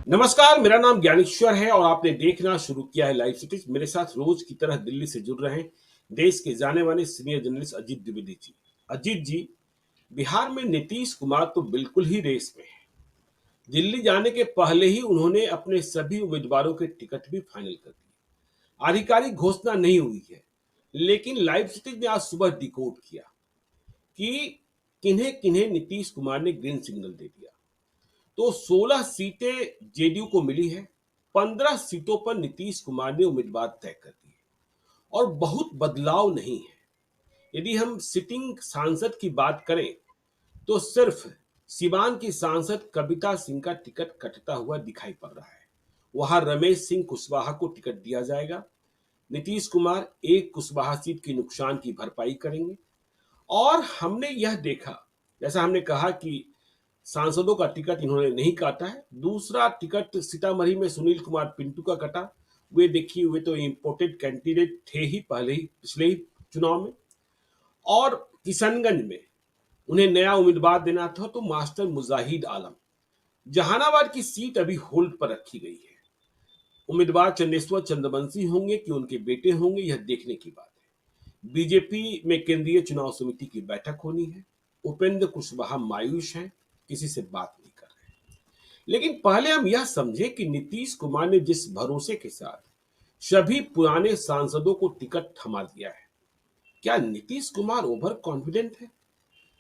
नमस्कार, मेरा नाम ज्ञानेश्वर है और आपने देखना शुरू किया है लाइव सिटीज। मेरे साथ रोज की तरह दिल्ली से जुड़ रहे हैं देश के जाने माने सीनियर जर्नलिस्ट अजीत द्विवेदी जी। अजीत जी, बिहार में नीतीश कुमार तो बिल्कुल ही रेस में है। दिल्ली जाने के पहले ही उन्होंने अपने सभी उम्मीदवारों के टिकट भी फाइनल कर दिए। आधिकारिक घोषणा नहीं हुई है, लेकिन लाइव सिटीज ने आज सुबह डिकोड किया कि किन्हें किन्हें नीतीश कुमार ने ग्रीन सिग्नल दे दिया। तो 16 सीटें जेडीयू को मिली है। 15 सीटों पर नीतीश कुमार ने उम्मीदवार तय कर दिए और बहुत बदलाव नहीं है। यदि हम सिटिंग सांसद की बात करें तो सिर्फ सिवान की सांसद कविता सिंह का टिकट कटता हुआ दिखाई पड़ रहा है। वहां रमेश सिंह कुशवाहा को टिकट दिया जाएगा। नीतीश कुमार एक कुशवाहा सीट की नुकसान की भरपाई करेंगे। और हमने यह देखा, जैसा हमने कहा कि सांसदों का टिकट इन्होंने नहीं काटा है। दूसरा टिकट सीतामढ़ी में सुनील कुमार पिंटू का कटा। वे देखिए, वे तो इम्पोर्टेड कैंडिडेट थे ही पहले ही, पिछले ही चुनाव में। और किशनगंज में उन्हें नया उम्मीदवार देना था, तो मास्टर मुजाहिद आलम। जहानाबाद की सीट अभी होल्ड पर रखी गई है। उम्मीदवार चंदेश्वर चंद्रवंशी होंगे कि उनके बेटे होंगे, यह देखने की बात है। बीजेपी में केंद्रीय चुनाव समिति की बैठक होनी है। उपेंद्र कुशवाहा मायूस हैं, किसी से बात नहीं कर रहे। लेकिन पहले हम यह समझें कि नीतीश कुमार ने जिस भरोसे के साथ सभी पुराने सांसदों को टिकट थमा दिया है, क्या नीतीश कुमार ओवर कॉन्फिडेंट है?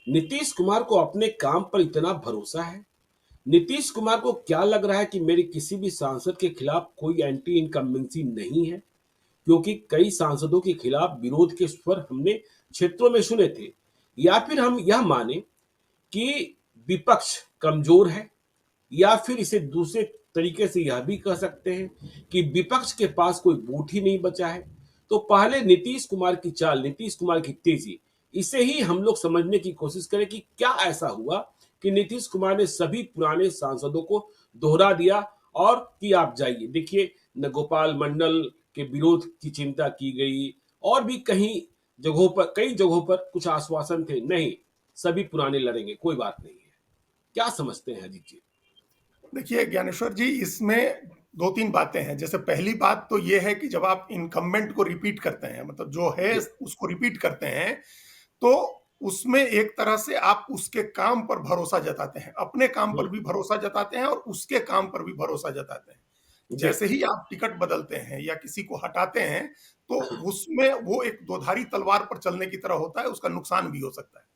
नीतीश कुमार को अपने काम पर इतना भरोसा है? नीतीश कुमार को क्या लग रहा है कि मेरे किसी भी सांसद के खिलाफ कोई एंटी इनकम्बेंसी नहीं है? क्योंकि कई सांसदों के खिलाफ विरोध के स्वर हमने क्षेत्रों में सुने थे। या फिर हम यह माने कि विपक्ष कमजोर है, या फिर इसे दूसरे तरीके से यह भी कह सकते हैं कि विपक्ष के पास कोई बूथ ही नहीं बचा है। तो पहले नीतीश कुमार की चाल, नीतीश कुमार की तेजी, इसे ही हम लोग समझने की कोशिश करें कि क्या ऐसा हुआ कि नीतीश कुमार ने सभी पुराने सांसदों को दोहरा दिया और कि आप जाइए। देखिए, न गोपाल मंडल के विरोध की चिंता की गई, और भी कई जगहों पर कुछ आश्वासन थे, नहीं सभी पुराने लड़ेंगे, कोई बात नहीं है। क्या समझते हैं अजीत जी? देखिए ज्ञानेश्वर जी, इसमें दो तीन बातें हैं। जैसे पहली बात तो ये है कि जब आप इनकम्बेंट को रिपीट करते हैं, मतलब जो है जी। उसको रिपीट करते हैं, तो उसमें एक तरह से आप उसके काम पर भरोसा जताते हैं, अपने काम पर हुँ, भी भरोसा जताते हैं और उसके काम पर भी भरोसा जताते हैं। जी। जैसे ही आप टिकट बदलते हैं या किसी को हटाते हैं, तो उसमें वो एक दोधारी तलवार पर चलने की तरह होता है, उसका नुकसान भी हो सकता है।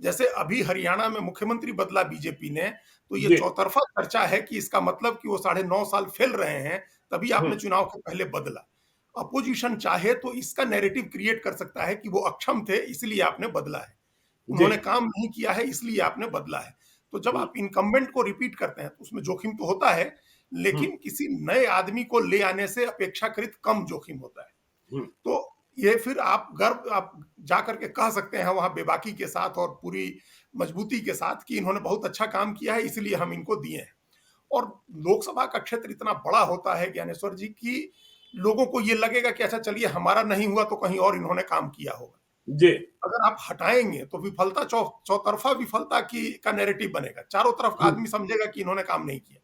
जैसे अभी हरियाणा में मुख्यमंत्री बदला बीजेपी ने, तो ये जी। चौतरफा चर्चा है कि इसका मतलब कि वो 9.5 साल फेल रहे हैं, तभी हुँ, आपने चुनाव के पहले बदला। अपोजिशन चाहे तो इसका नैरेटिव क्रिएट कर सकता है कि वो अक्षम थे इसलिए आपने बदला है। जी। उन्होंने काम नहीं किया है इसलिए आपने बदला है। तो जब हुँ, आप इनकम्बेंट को रिपीट करते हैं तो उसमें जोखिम तो होता है, हुँ, लेकिन किसी नए आदमी को ले आने से अपेक्षाकृत कम जोखिम होता है। हुँ, तो ये फिर आप जा करके कह सकते हैं वहाँ बेबाकी के साथ और पूरी मजबूती के साथ कि इन्होंने बहुत अच्छा काम किया है इसलिए हम इनको दिए हैं। और लोकसभा का क्षेत्र इतना बड़ा होता है ज्ञानेश्वर जी कि लोगों को ये लगेगा कि अच्छा चलिए हमारा नहीं हुआ तो कहीं और इन्होंने काम किया होगा। जी। अगर आप हटाएँगे तो विफलता चौतरफा विफलता की का नैरेटिव बनेगा। चारों तरफ का हुँ, आदमी समझेगा कि इन्होंने काम नहीं किया।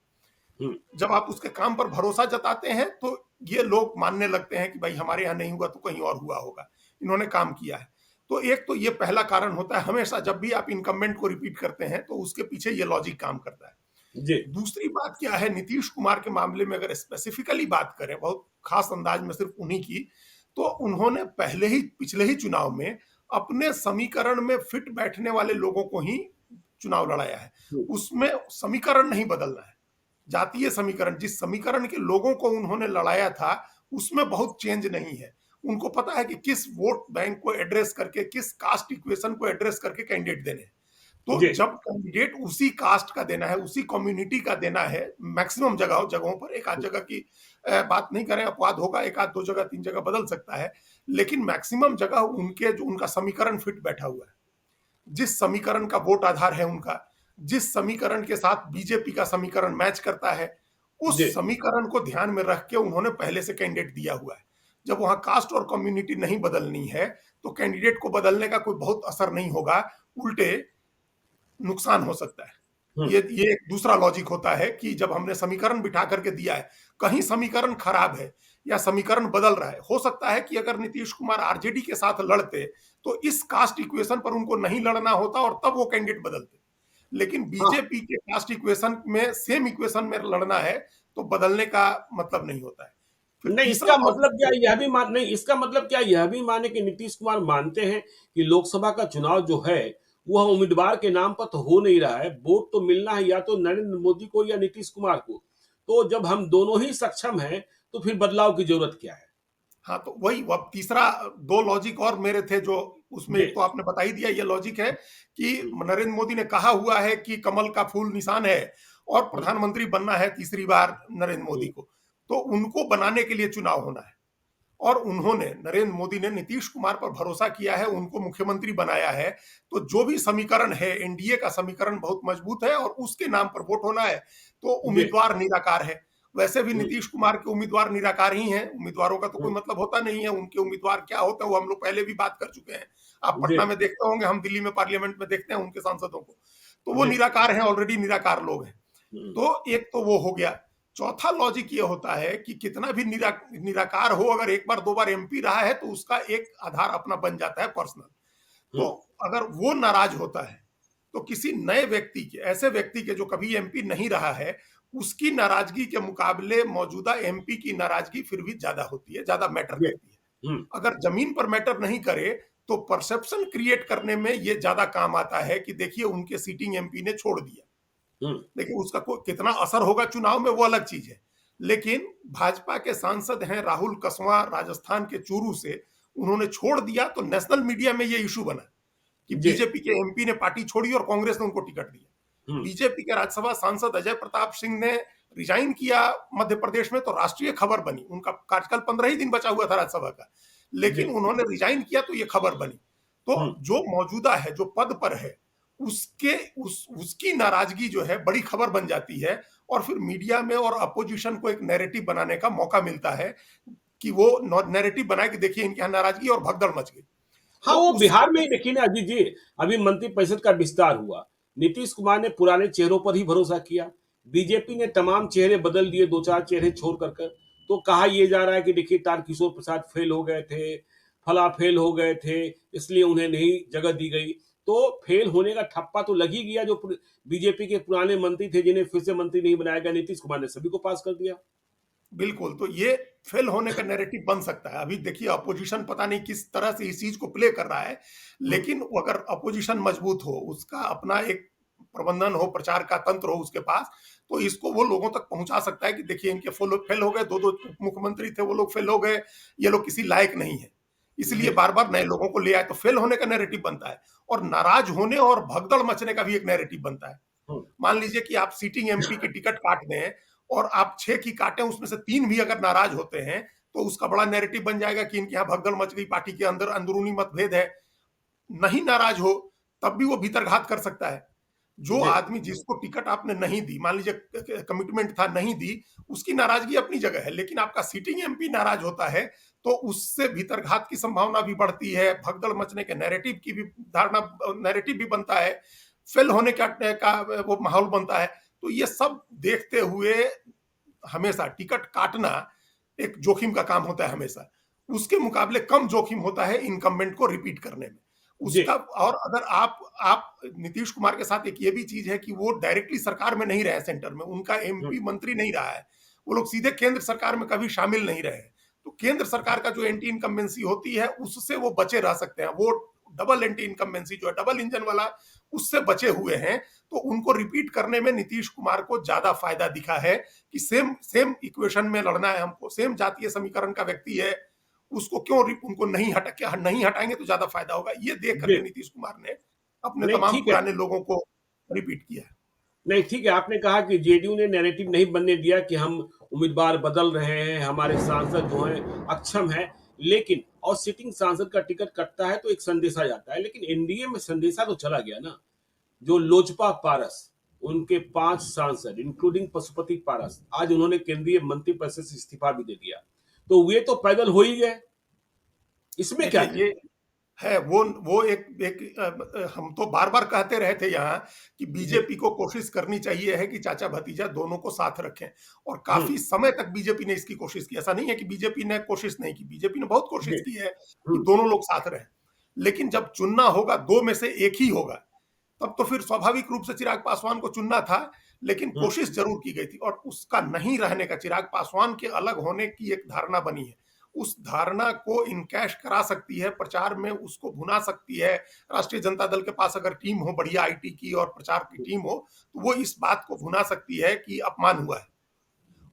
हुँ, जब आप उसके काम पर भरोसा जताते हैं तो ये लोग मानने लगते हैं कि भाई हमारे यहाँ नहीं हुआ तो कहीं और हुआ होगा, इन्होंने काम किया है। तो एक तो ये पहला कारण होता है, हमेशा जब भी आप इनकम्बेंट को रिपीट करते हैं तो उसके पीछे ये लॉजिक काम करता है। जी। दूसरी बात क्या है, नीतीश कुमार के मामले में अगर स्पेसिफिकली बात करें बहुत खास अंदाज में सिर्फ उन्हीं की, तो उन्होंने पहले ही पिछले ही चुनाव में अपने समीकरण में फिट बैठने वाले लोगों को ही चुनाव लड़ाया है। हुँ, उसमें समीकरण नहीं बदलना है। जातीय समीकरण, जिस समीकरण के लोगों को उन्होंने लड़ाया था, उसमें बहुत चेंज नहीं है। उनको पता है कि किस वोट बैंक को एड्रेस करके, किस कास्ट इक्वेशन को एड्रेस करके कैंडिडेट देने हैं। तो जी। जब कैंडिडेट उसी कास्ट का देना है, उसी कम्युनिटी का देना है, मैक्सिमम जगहों पर, एक आध जगह की बात नहीं करें, अपवाद होगा, एक आध 2 जगह 3 जगह बदल सकता है, लेकिन मैक्सिमम जगह उनके जो उनका समीकरण फिट बैठा हुआ है। जिस समीकरण का वोट आधार है उनका, जिस समीकरण के साथ बीजेपी का समीकरण मैच करता है, उस जी। समीकरण को ध्यान में रख के उन्होंने पहले से कैंडिडेट दिया हुआ है। जब वहाँ कास्ट और कम्युनिटी नहीं बदलनी है, तो कैंडिडेट को बदलने का कोई बहुत असर नहीं होगा, उल्टे नुकसान हो सकता है। ये एक दूसरा लॉजिक होता है कि जब हमने समीकरण बिठा करके दिया है, कहीं समीकरण खराब है या समीकरण बदल रहा है, हो सकता है कि अगर नीतीश कुमार आरजेडी के साथ लड़ते तो इस कास्ट इक्वेशन पर उनको नहीं लड़ना होता और तब वो कैंडिडेट बदलते। लेकिन हाँ, बीजेपी के कास्ट इक्वेशन में सेम इक्वेशन में लड़ना है तो बदलने का मतलब नहीं होता है। फिर नहीं तीसरा इसका लॉजिक मतलब क्या यह भी मान नहीं इसका मतलब क्या यह भी माने कि नीतीश कुमार मानते हैं कि लोकसभा का चुनाव जो है वह उम्मीदवार के नाम पर तो हो नहीं रहा है, वोट तो मिलना है या तो नरेंद्र मोदी को या नीतीश कुमार को। तो जब हम दोनों ही सक्षम हैं तो फिर बदलाव की जरूरत क्या है? हाँ, तो वही अब तीसरा 2 लॉजिक और मेरे थे जो उसमें जी। एक तो आपने बता ही दिया ये लॉजिक है कि हम्म, नरेंद्र मोदी ने कहा हुआ है कि कमल का फूल निशान है और हम्म, प्रधानमंत्री बनना है तीसरी बार नरेंद्र मोदी हम्म, को। तो उनको बनाने के लिए चुनाव होना है और उन्होंने नरेंद्र मोदी ने नीतीश कुमार पर भरोसा किया है, उनको मुख्यमंत्री बनाया है। तो जो भी समीकरण है, एनडीए का समीकरण बहुत मजबूत है और उसके नाम पर वोट होना है, तो जी। उम्मीदवार निराकार है। वैसे भी हम्म, नीतीश कुमार के उम्मीदवार निराकार ही हैं, उम्मीदवारों का तो कोई हम्म, मतलब होता नहीं है, उनके उम्मीदवार क्या होते हैं वो हम लोग पहले भी बात कर चुके हैं। आप जी। पटना में देखते होंगे, हम दिल्ली में पार्लियामेंट में देखते हैं उनके सांसदों को। तो वो जी। निराकार हैं, ऑलरेडी निराकार लोग हैं। हम्म, तो एक तो वो हो गया। चौथा लॉजिक ये होता है कि कितना भी निराकार हो, अगर एक बार दो बार एमपी रहा है तो उसका एक आधार अपना बन जाता है पर्सनल। तो हम्म, अगर वो नाराज होता है तो किसी नए व्यक्ति के, ऐसे व्यक्ति के जो कभी एमपी नहीं रहा है, उसकी नाराजगी के मुकाबले मौजूदा एमपी की नाराजगी फिर भी ज्यादा होती है, ज्यादा मैटर जी। करती है। अगर जमीन पर मैटर नहीं करे तो परसेप्शन क्रिएट करने में ये ज्यादा काम आता है कि देखिए उनके सीटिंग एमपी ने छोड़ दिया। हम्म, देखिए उसका कितना असर होगा चुनाव में वो अलग चीज है। लेकिन भाजपा के सांसद हैं राहुल कसवां राजस्थान के चूरू से, उन्होंने छोड़ दिया तो नेशनल मीडिया में ये इशू बना कि जी। बीजेपी के एमपी ने पार्टी छोड़ी और कांग्रेस ने उनको टिकट दिया। हम्म, बीजेपी के राज्यसभा सांसद अजय प्रताप सिंह ने रिजाइन किया मध्य प्रदेश में, तो राष्ट्रीय खबर बनी। उनका कार्यकाल 15 ही दिन बचा हुआ था राज्यसभा का, जी। लेकिन उन्होंने रिजाइन किया तो ये खबर बनी। तो हम्म, जो मौजूदा है, जो पद पर है, उसके उसकी नाराजगी जो है बड़ी खबर बन जाती है और फिर मीडिया में और अपोजिशन को एक नैरेटिव बनाने का मौका मिलता है कि वो नैरेटिव बनाए कि देखिए इनके यहाँ नाराजगी और भगदड़ मच गई। हाँ, तो वो उस बिहार में वक्त ही देखिए ना अजीत जी, अभी मंत्रिपरिषद का विस्तार हुआ। नीतीश कुमार ने पुराने चेहरों पर ही भरोसा किया। बीजेपी ने तमाम चेहरे बदल दिए, 2-4 चेहरे छोड़ कर कर। तो कहा ये जा रहा है कि देखिए तारकिशोर प्रसाद फेल हो गए थे, फला फेल हो गए थे, इसलिए उन्हें नहीं जगह दी गई। तो फेल होने का ठप्पा तो लग ही गया, जो बीजेपी के पुराने मंत्री थे जिन्हें फिर से मंत्री नहीं बनाया गया, नीतीश कुमार ने सभी को पास कर दिया। बिल्कुल, तो ये फेल होने का नैरेटिव बन सकता है। अभी देखिए अपोजिशन पता नहीं किस तरह से इस चीज़ को प्ले कर रहा है, हम्म, लेकिन वो अगर अपोजिशन मजबूत हो, उसका अपना एक प्रबंधन हो, प्रचार का तंत्र हो उसके पास, तो इसको वो लोगों तक पहुँचा सकता है कि देखिए इनके फुल फेल हो गए, 2-2 उप मुख्यमंत्री थे, वो लोग फेल हो गए, ये लोग किसी लायक नहीं है। इसलिए जी। बार-बार नए लोगों को ले आए, तो फेल होने का नैरेटिव बनता है और नाराज़ होने और भगदड़ मचने का भी एक नैरेटिव बनता है। हम्म, मान लीजिए कि आप सिटिंग एमपी की टिकट काट दें और आप 6 की काटें, उसमें से 3 भी अगर नाराज होते हैं, तो उसका बड़ा नैरेटिव बन जाएगा कि इनके यहाँ भगदड़ मच गई, पार्टी के अंदर अंदरूनी मतभेद है। नहीं नाराज हो, तब भी वो भीतरघात कर सकता है। जो जी। आदमी जिसको टिकट आपने नहीं दी, मान लीजिए कमिटमेंट था नहीं दी, उसकी नाराजगी अपनी जगह है, लेकिन आपका सिटिंग एमपी नाराज होता है, तो उससे भीतरघात की संभावना भी बढ़ती है, भगदड़ मचने के नैरेटिव की भी धारणा, नैरेटिव भी बनता है, फेल होने का वो माहौल बनता है। तो ये सब देखते हुए हमेशा टिकट काटना एक जोखिम का काम होता है हमेशा। उसके मुकाबले कम जोखिम होता है इनकम्बेंट को रिपीट करने में। जी। उसका और अगर आप नीतीश कुमार के साथ एक ये भी चीज़ है कि वो डायरेक्टली सरकार में नहीं रहे सेंटर में, उनका हम्म, एमपी मंत्री नहीं रहा है। वो लोग सीधे केंद्र सरकार में कभी शामिल नहीं रहे हैं। तो केंद्र सरकार का जो एंटी इनकम्बेंसी होती है, उससे वो बचे रह सकते हैं। वो डबल एंटी इनकम्बेंसी जो है, डबल इंजन वाला, उससे बचे हुए हैं। तो उनको रिपीट करने में नीतीश कुमार को ज़्यादा फ़ायदा दिखा है कि सेम सेम इक्वेशन में लड़ना है हमको, सेम जातीय समीकरण का व्यक्ति है, उसको क्यों उनको नहीं हटाएंगे तो ज्यादा फायदा होगा। ये देख जी। करके नीतीश कुमार ने अपने नहीं तमाम ठीक है। पुराने लोगों को रिपीट किया है। नहीं ठीक है, आपने कहा कि जेडीयू ने नैरेटिव नहीं बनने दिया कि हम उम्मीदवार बदल रहे हैं, हमारे सांसद जो हैं अक्षम हैं, लेकिन और सिटिंग सांसद का टिकट कटता है तो एक संदेशा जाता है, लेकिन एनडीए में संदेशा तो चला गया ना। जो लोजपा पारस, उनके 5 सांसद इंक्लूडिंग पशुपति पारस, आज उन्होंने केंद्रीय मंत्रिपरिषद से इस्तीफा भी दे दिया। तो वे तो पैदल हो ही गए, इसमें क्या देखिए कहेंगे? है वो हम तो बार-बार कहते रहे थे यहाँ कि जी। बीजेपी को कोशिश करनी चाहिए है कि चाचा-भतीजा दोनों को साथ रखें और हुँ, काफ़ी समय तक बीजेपी ने इसकी कोशिश की। ऐसा नहीं है कि बीजेपी ने कोशिश नहीं की, बीजेपी ने बहुत जी। कोशिश की है कि हुँ, दोनों लोग साथ रहें। लेकिन जब चुनना होगा 2 में से 1 ही होगा, तब तो फिर स्वाभाविक रूप से चिराग पासवान को चुनना था, लेकिन हुँ, कोशिश ज़रूर की गई थी और उसका नहीं रहने का, चिराग पासवान के अलग होने की एक धारणा बनी है। उस धारणा को इनकैश करा सकती है, प्रचार में उसको भुना सकती है। राष्ट्रीय जनता दल के पास अगर टीम हो बढ़िया आईटी की और प्रचार की टीम हो, तो वो इस बात को भुना सकती है कि अपमान हुआ है।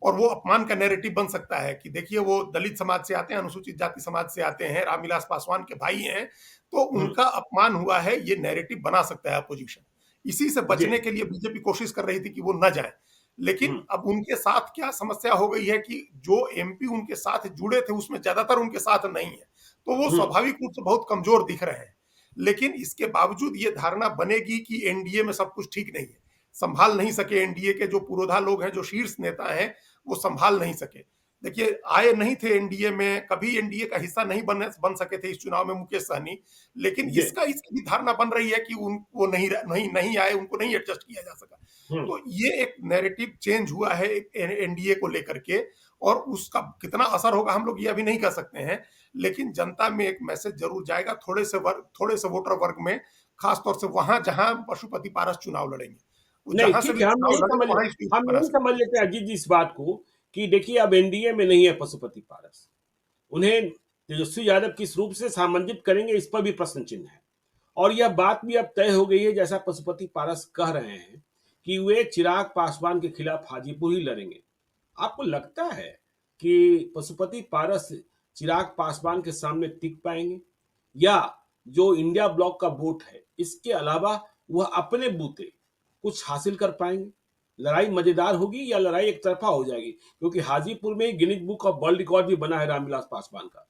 और वो अपमान का नैरेटिव बन सकता है कि देखिए वो दलित समाज से आते हैं, अनुसूचित जाति समाज से आते हैं, रामविलास पासवान के भाई हैं, तो हुँ, उनका अपमान हुआ है, ये नैरेटिव बना सकता है अपोजिशन। इसी से जी। बचने के लिए बीजेपी कोशिश कर रही थी कि वो न जाएँ। लेकिन हुँ, अब उनके साथ क्या समस्या हो गई है कि जो एमपी उनके साथ जुड़े थे, उसमें ज़्यादातर उनके साथ नहीं है। तो वो हुँ, स्वाभाविक रूप से बहुत कमज़ोर दिख रहे हैं। लेकिन इसके बावजूद ये धारणा बनेगी कि एनडीए में सब कुछ ठीक नहीं है। सँभाल नहीं सके एनडीए के जो पुरोधा लोग हैं, जो शीर्ष नेता हैं, वो संभाल नहीं सके। देखिए आए नहीं थे एनडीए में, कभी एनडीए का हिस्सा नहीं बन सके थे इस चुनाव में मुकेश सहनी, लेकिन जी। इसकी भी धारणा बन रही है कि वो नहीं आए, उनको नहीं एडजस्ट किया जा सका। हुँ, तो ये एक नैरेटिव चेंज हुआ है एनडीए को लेकर के और उसका कितना असर होगा हम लोग ये अभी नहीं कह सकते हैं, लेकिन जनता में एक मैसेज जरूर जाएगा थोड़े से वोटर वर्ग में, खास तौर से वहां जहां पशुपति पारस चुनाव लड़ेंगे। वो नहीं जहां से ठीक भी है, चुनाव लड़े वहां इस हम बना यही सकते समझ लेते हैं अजीत जी इस बात को कि देखिए अब एनडीए में नहीं है पशुपति पारस। उन्हें तेजस्वी यादव किस रूप से सामंजित करेंगे इस पर भी प्रश्न चिन्ह है। और यह बात भी अब तय हो गई है जैसा पशुपति पारस कह रहे हैं कि वे चिराग पासवान के खिलाफ हाजीपुर ही लड़ेंगे। आपको लगता है कि पशुपति पारस चिराग पासवान के सामने टिक पाएंगे या जो इंडिया ब्लॉक का वोट है इसके अलावा वह अपने बूते कुछ हासिल कर पाएंगे? लड़ाई मजेदार होगी या लड़ाई एक तरफा हो जाएगी क्योंकि हाजीपुर में Guinness book of world record भी बना है रामविलास पासवान का।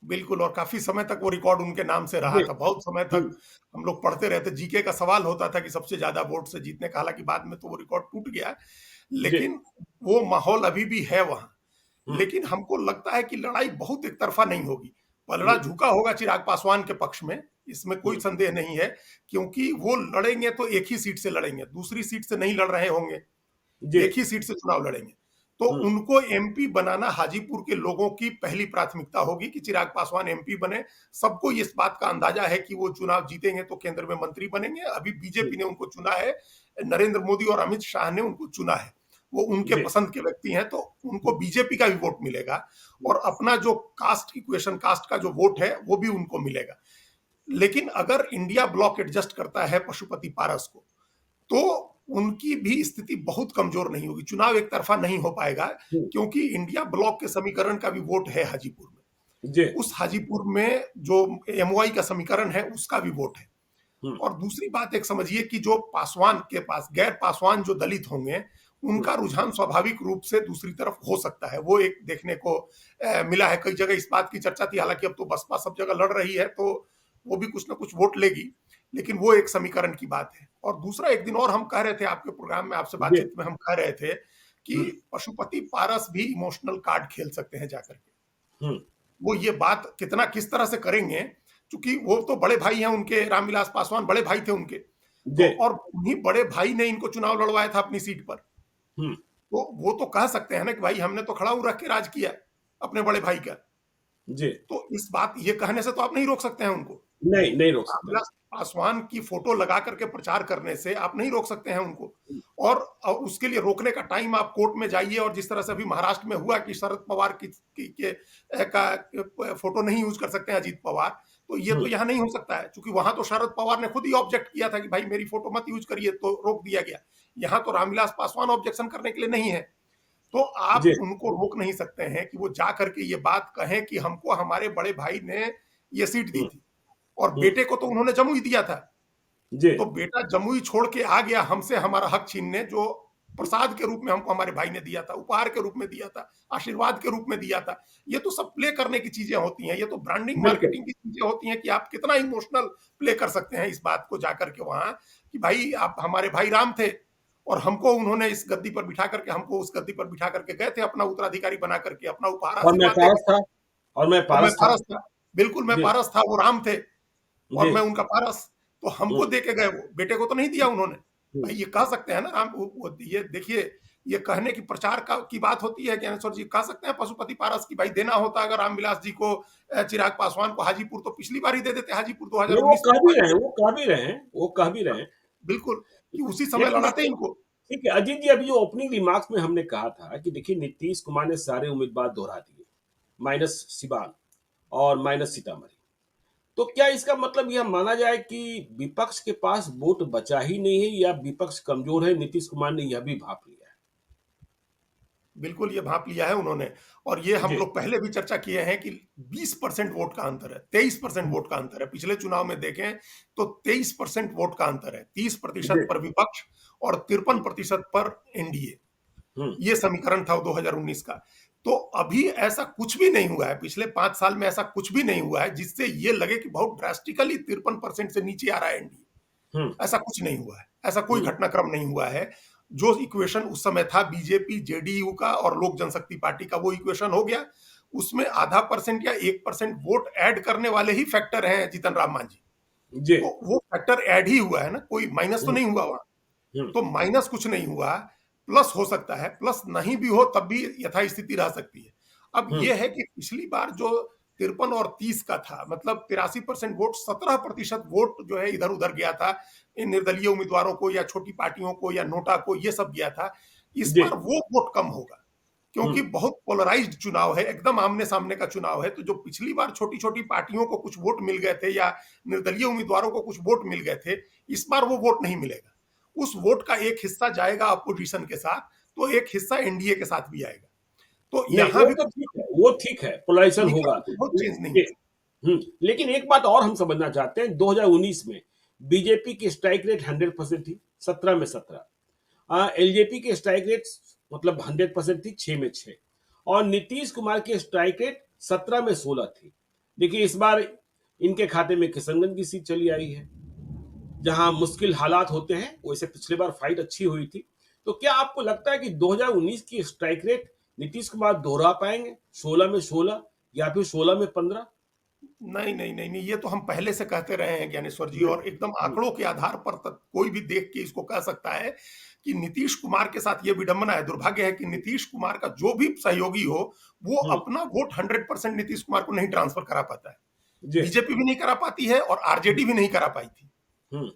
बिल्कुल और काफ़ी समय तक वो रिकॉर्ड उनके नाम से रहा जी। था। बहुत समय हम्म, तक हम लोग पढ़ते रहते, जीके का सवाल होता था कि सबसे ज़्यादा वोट से जीतने का, हालाँकि बाद में तो वो रिकॉर्ड टूट गया। जी। लेकिन वो माहौल अभी भी है वहाँ। हम्म, लेकिन हमको लगता है कि लड़ाई बहुत एक तरफ़ा नहीं होगी। पलड़ा हम्म, झुका होगा चिराग पासवान के पक्ष में, इसमें कोई हम्म, संदेह नहीं है, क्योंकि वो लड़ेंगे तो एक ही सीट से लड़ेंगे, दूसरी सीट से नहीं लड़ रहे होंगे। जी। एक ही सीट से चुनाव लड़ेंगे। तो हम्म, उनको एमपी बनाना हाजीपुर के लोगों की पहली प्राथमिकता होगी कि चिराग पासवान एमपी बने। सबको इस बात का अंदाजा है कि वो चुनाव जीतेंगे तो केंद्र में मंत्री बनेंगे। अभी बीजेपी ने उनको चुना है, नरेंद्र मोदी और अमित शाह ने उनको चुना है। वो उनके जी। पसंद के व्यक्ति हैं, तो उनको बीजेपी का भी वोट मिलेगा और अपना जो कास्ट इक्वेशन, कास्ट का जो वोट है, वो भी उनको मिलेगा। लेकिन अगर इंडिया ब्लॉक एडजस्ट करता है पशुपति पारस को, तो उनकी भी स्थिति बहुत कमजोर नहीं होगी, चुनाव एक तरफा नहीं हो पाएगा, हम्म, क्योंकि इंडिया ब्लॉक के समीकरण का भी वोट है हाजीपुर में। जी। उस हाजीपुर में जो एमओआई का समीकरण है उसका भी वोट है। हम्म, और दूसरी बात एक समझिए कि जो पासवान के पास गैर पासवान जो दलित होंगे, हम्म, उनका रुझान स्वाभाविक रूप से दूसरी तरफ हो सकता है, वो एक देखने को मिला है। कई जगह इस बात की चर्चा थी, हालांकि अब तो बसपा सब जगह लड़ रही है, तो वो भी कुछ ना कुछ वोट लेगी, लेकिन वो एक समीकरण की बात है। और दूसरा, एक दिन और हम कह रहे थे आपके प्रोग्राम में, आपसे जी। बातचीत में हम कह रहे थे कि हम्म, पशुपति पारस भी इमोशनल कार्ड खेल सकते हैं जाकर के। हम्म, वो ये बात कितना किस तरह से करेंगे, क्योंकि वो तो बड़े भाई हैं उनके, रामविलास पासवान बड़े भाई थे उनके, तो जी। और उन्हीं बड़े भाई ने इनको चुनाव लड़वाया था अपनी सीट पर। हम्म, तो वो तो कह सकते हैं ना कि भाई हमने तो खड़ाऊ रख के राज किया अपने बड़े भाई का। जी। तो इस बात ये कहने से तो आप नहीं रोक सकते हैं उनको। नहीं नहीं रोक सकते। रामविलास पासवान की फोटो लगा करके प्रचार करने से आप नहीं रोक सकते हैं उनको। हम्म, और उसके लिए रोकने का टाइम आप कोर्ट में जाइए, और जिस तरह से अभी महाराष्ट्र में हुआ कि शरद पवार का फोटो नहीं यूज कर सकते हैं अजीत पवार, तो ये तो हम्म, यहाँ नहीं हो सकता है, क्योंकि वहां तो शरद पवार ने खुद ही ऑब्जेक्ट किया था कि भाई मेरी फोटो मत यूज करिए, तो रोक दिया गया। यहाँ तो रामविलास पासवान ऑब्जेक्शन करने के लिए नहीं है, तो आप जी। उनको रोक नहीं सकते हैं कि वो जा करके ये बात कहें कि हमको हमारे बड़े भाई ने ये सीट दी हम्म, थी, और हम्म, बेटे को तो उन्होंने जमुई दिया था। जी। तो बेटा जमुई छोड़ के आ गया हमसे हमारा हक छीनने, जो प्रसाद के रूप में हमको हमारे भाई ने दिया था, उपहार के रूप में दिया था, आशीर्वाद के रूप में दिया था। ये तो सब प्ले करने की चीजें होती हैं, ये तो ब्रांडिंग बिल्कुल। मार्केटिंग की चीजें होती हैं कि आप कितना इमोशनल प्ले कर सकते हैं इस बात को जाकर के वहां, कि भाई आप हमारे भाई राम थे और हमको उन्होंने इस गद्दी पर बिठा करके, हमको उस गद्दी पर बिठा करके गए थे अपना उत्तराधिकारी बना करके, अपना उपहार और मैं आशीर्वाद पारस देके। था। और मैं और मैं पारस था। पारस था। बिल्कुल मैं जी, पारस था, वो राम थे और जी। मैं उनका पारस। तो हमको हुँ, दे के गए वो, बेटे को तो नहीं दिया उन्होंने। हुँ। भाई ये कह सकते हैं ना राम वो ये देखिए, ये कहने की प्रचार का की बात होती है, ज्ञानेश्वर जी कह सकते हैं पशुपति पारस की भाई देना होता अगर रामविलास जी को, चिराग पासवान को हाजीपुर तो पिछली बार ही दे देते, हाजीपुर नहीं, वो 2019 में कह हुआ भी रहे ही हैं, है। वो कह भी रहे हैं, वो कह भी रहे हैं। बिल्कुल, कि उसी समय लेकिन लड़ाते देखिए, इनको। ठीक है, अजीत जी, अभी जो ओपनिंग रिमार्क्स में हमने कहा था कि देखिए नीतीश कुमार ने सारे उम्मीदवार दोहरा दिए, माइनस सिवान और माइनस सीतामढ़ी। तो क्या इसका मतलब यह माना जाए कि विपक्ष के पास वोट बचा ही नहीं है या विपक्ष कमजोर है, नीतीश कुमार ने यह भी भाप लिया बिल्कुल, ये भाँप लिया है उन्होंने और ये है? हम जी। लोग पहले भी चर्चा किए हैं कि 20% वोट का अंतर है, 23% हुँ, वोट का अंतर है। पिछले चुनाव में देखें तो 23% वोट का अंतर है, जी। 30% पर विपक्ष और हुँ, 53% पर एनडीए। हुँ, ये समीकरण था 2019 का। तो अभी ऐसा कुछ भी नहीं हुआ है, पिछले 5 साल में ऐसा कुछ भी नहीं हुआ है जिससे ये लगे कि बहुत ड्रास्टिकली 53% से नीचे आ रहा है एनडीए। हुँ, ऐसा कुछ नहीं हुआ है, ऐसा कोई हुँ, घटनाक्रम नहीं हुआ है। जो इक्वेशन उस समय था बीजेपी, जेडीयू का और लोक जनशक्ति पार्टी का, वो इक्वेशन हो गया। उसमें आधा परसेंट या 1% वोट ऐड करने वाले ही फैक्टर हैं जीतन राम मांझी। जी। तो वो फैक्टर ऐड ही हुआ है ना, कोई माइनस तो हुँ, नहीं हुआ वहाँ। हुँ, तो माइनस कुछ नहीं हुआ, प्लस हो सकता है, प्लस नहीं भी हो तब भी यथास्थिति रह सकती है। अब हुँ, ये है कि पिछली बार जो 53 और 30 का था, मतलब 83% वोट, 17% वोट जो है इधर-उधर गया था। इन निर्दलीय उम्मीदवारों को या छोटी पार्टियों को या नोटा को, ये सब गया था। इस जी। बार वो वोट कम होगा, हुँ, क्योंकि बहुत पोलराइज्ड चुनाव है, एकदम आमने-सामने का चुनाव है। तो जो पिछली बार छोटी-छोटी पार्टियों को कुछ वोट मिल गए थे या निर्दलीय उम्मीदवारों को कुछ वोट मिल गए थे, इस बार वो वोट नहीं मिलेगा। उस वोट का एक हिस्सा जाएगा अपोजिशन के साथ, तो एक हिस्सा एनडीए के साथ भी आएगा। तो नहीं, यहां वो भी तो ठीक है, वो ठीक है, पोलराइज़ेशन होगा। समीकरण में बहुत चेंज नहीं जी। हुआ। हुँ, लेकिन एक बात और हम समझना चाहते हैं, 2019 में बीजेपी की स्ट्राइक रेट 100% थी, 17 में 17। एलजेपी की स्ट्राइक रेट मतलब 100% थी, 6 में 6। और नीतीश कुमार की स्ट्राइक रेट 17 में 16 थी। देखिए, इस बार इनके खाते में किशनगंज की सीट चली आई है, जहां मुश्किल हालात होते हैं। वैसे पिछली बार फाइट अच्छी हुई थी। तो क्या आपको लगता है कि 2019 की स्ट्राइक रेट नीतीश कुमार दोहरा पाएंगे, 16 में 16 या फिर 16 में 15? नहीं, नहीं, नहीं, नहीं, ये तो हम पहले से कहते रहे हैं ज्ञानेश्वर जी, जी। और एकदम हम्म, आंकड़ों के आधार पर तक कोई भी देख के इसको कह सकता है कि नीतीश कुमार के साथ ये विडंबना है, दुर्भाग्य है कि नीतीश कुमार का जो भी सहयोगी हो, वो हम्म, अपना वोट 100% नीतीश कुमार को नहीं ट्रांसफर करा पाता है। जी। बीजेपी भी नहीं करा पाती है और आरजेडी भी नहीं करा पाई थी। हम्म,